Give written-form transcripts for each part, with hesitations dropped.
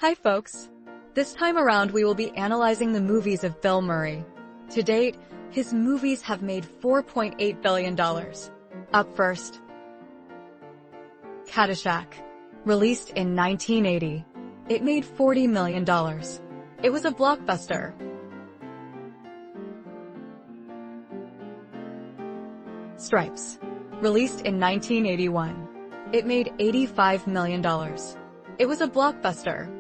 Hi folks! This time around we will be analyzing the movies of Bill Murray. To date, his movies have made $4.8 billion. Up first, Caddyshack. Released in 1980. It made $40 million. It was a blockbuster. Stripes. Released in 1981. It made $85 million. It was a blockbuster.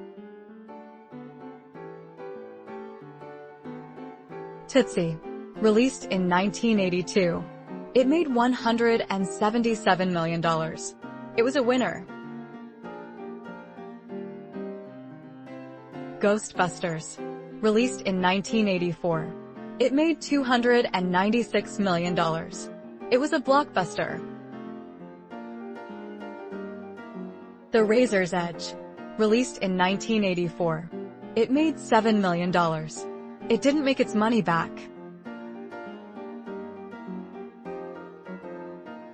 Tootsie. Released in 1982. It made $177 million. It was a winner. Ghostbusters. Released in 1984. It made $296 million. It was a blockbuster. The Razor's Edge. Released in 1984. It made $7 million. It didn't make its money back.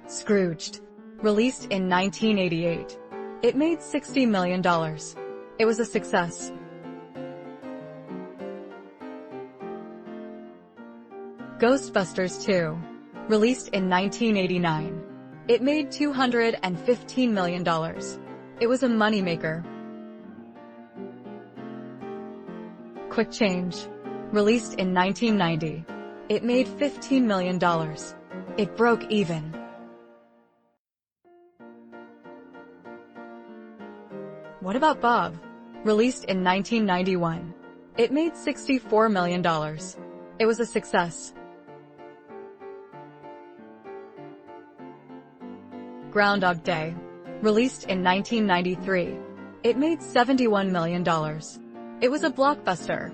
Scrooged. Released in 1988. It made $60 million. It was a success. Ghostbusters II. Released in 1989. It made $215 million. It was a moneymaker. Quick Change. Released in 1990. It made $15 million. It broke even. What About Bob? Released in 1991. It made $64 million. It was a success. Groundhog Day. Released in 1993. It made $71 million. It was a blockbuster.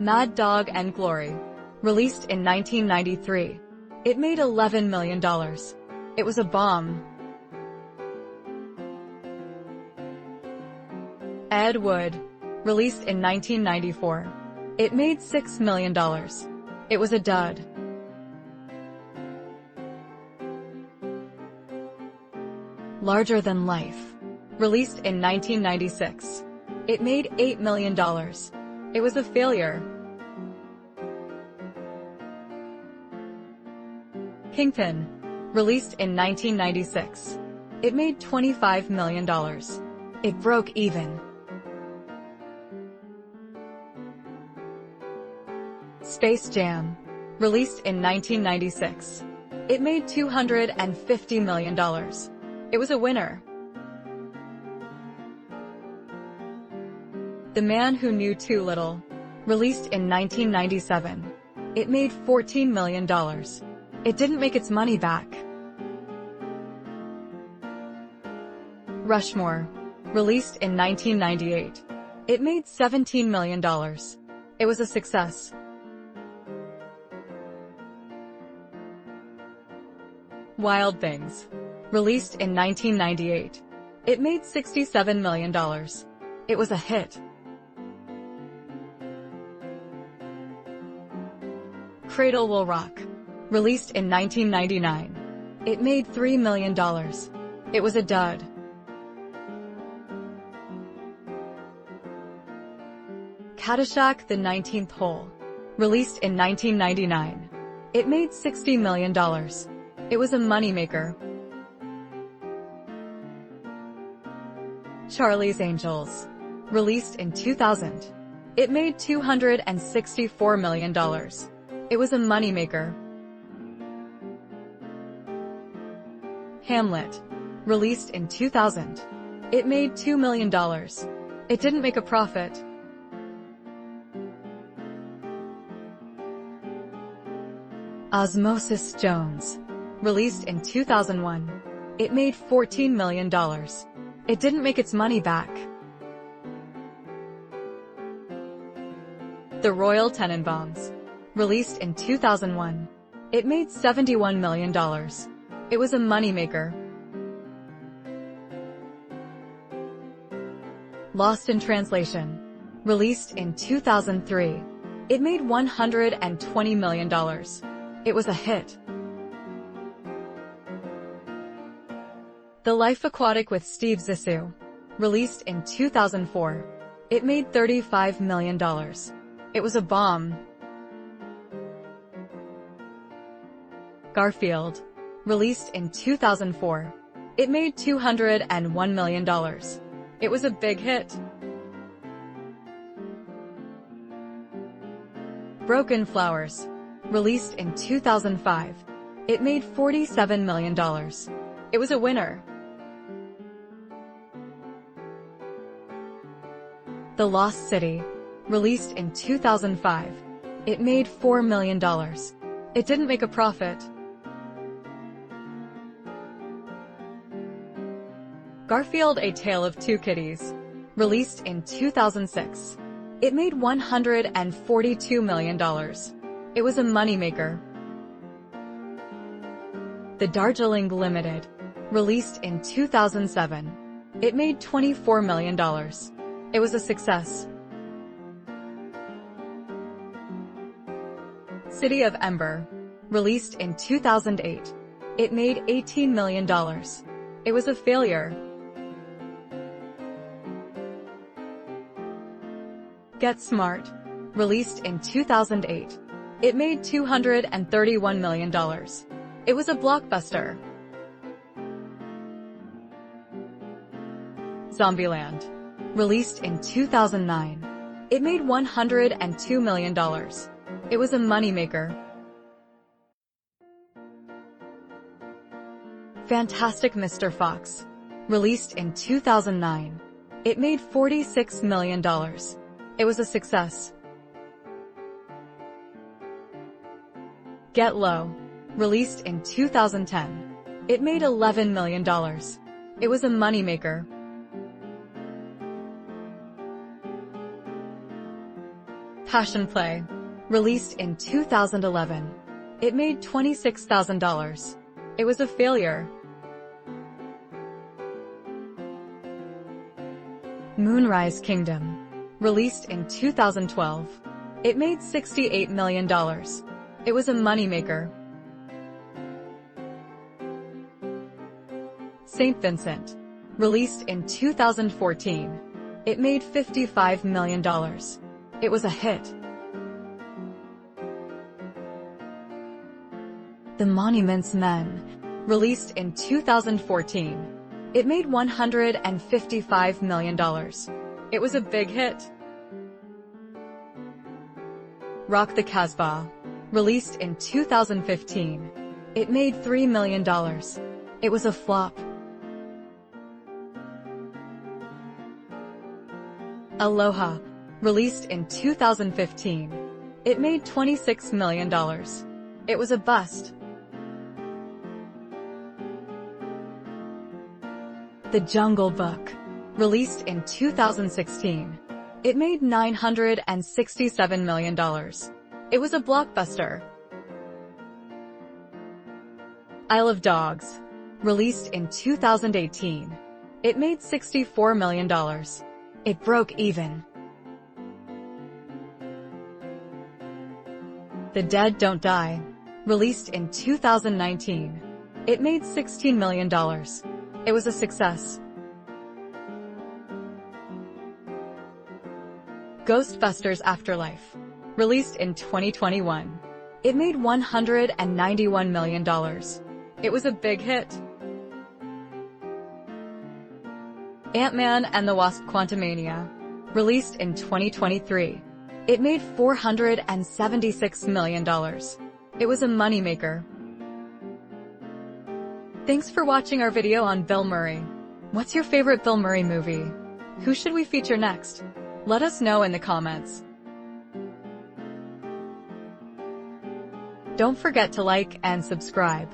Mad Dog and Glory. Released in 1993. It made $11 million. It was a bomb. Ed Wood. Released in 1994. It made $6 million. It was a dud. Larger Than Life. Released in 1996. It made $8 million. It was a failure. Kingpin. Released in 1996. It made $25 million. It broke even. Space Jam. Released in 1996. It made $250 million. It was a winner. The Man Who Knew Too Little. Released in 1997. It made $14 million. It didn't make its money back. Rushmore. Released in 1998. It made $17 million. It was a success. Wild Things. Released in 1998. It made $67 million. It was a hit. Cradle Will Rock. Released in 1999. It made $3 million. It was a dud. Caddyshack, The 19th Hole. Released in 1999. It made $60 million. It was a moneymaker. Charlie's Angels. Released in 2000. It made $264 million. It was a moneymaker. Hamlet. Released in 2000. It made $2 million. It didn't make a profit. Osmosis Jones. Released in 2001. It made $14 million. It didn't make its money back. The Royal Tenenbaums. Released in 2001. It made $71 million. It was a moneymaker. Lost in Translation. Released in 2003. It made $120 million. It was a hit. The Life Aquatic with Steve Zissou. Released in 2004. It made $35 million. It was a bomb. Garfield. Released in 2004. It made $201 million. It was a big hit. Broken Flowers. Released in 2005. It made $47 million. It was a winner. The Lost City. Released in 2005. It made $4 million. It didn't make a profit. Garfield: A Tale of Two Kitties. Released in 2006. It made $142 million. It was a moneymaker. The Darjeeling Limited. Released in 2007. It made $24 million. It was a success. City of Ember. Released in 2008. It made $18 million. It was a failure. Get Smart. Released in 2008. It made $231 million. It was a blockbuster. Zombieland. Released in 2009. It made $102 million. It was a moneymaker. Fantastic Mr. Fox. Released in 2009. It made $46 million. It was a success. Get Low. Released in 2010. It made $11 million. It was a moneymaker. Passion Play. Released in 2011. It made $26,000. It was a failure. Moonrise Kingdom. Released in 2012. It made $68 million. It was a moneymaker. St. Vincent. Released in 2014. It made $55 million. It was a hit. The Monuments Men. Released in 2014. It made $155 million. It was a big hit. Rock the Kasbah. Released in 2015. It made $3 million. It was a flop. Aloha. Released in 2015. It made $26 million. It was a bust. The Jungle Book. Released in 2016. It made $967 million. It was a blockbuster. Isle of Dogs. Released in 2018. It made $64 million. It broke even. The Dead Don't Die. Released in 2019. It made $16 million. It was a success. Ghostbusters Afterlife. Released in 2021. It made $191 million. It was a big hit. Ant-Man and the Wasp: Quantumania. Released in 2023. It made $476 million. It was a moneymaker. Thanks for watching our video on Bill Murray. What's your favorite Bill Murray movie? Who should we feature next? Let us know in the comments. Don't forget to like and subscribe.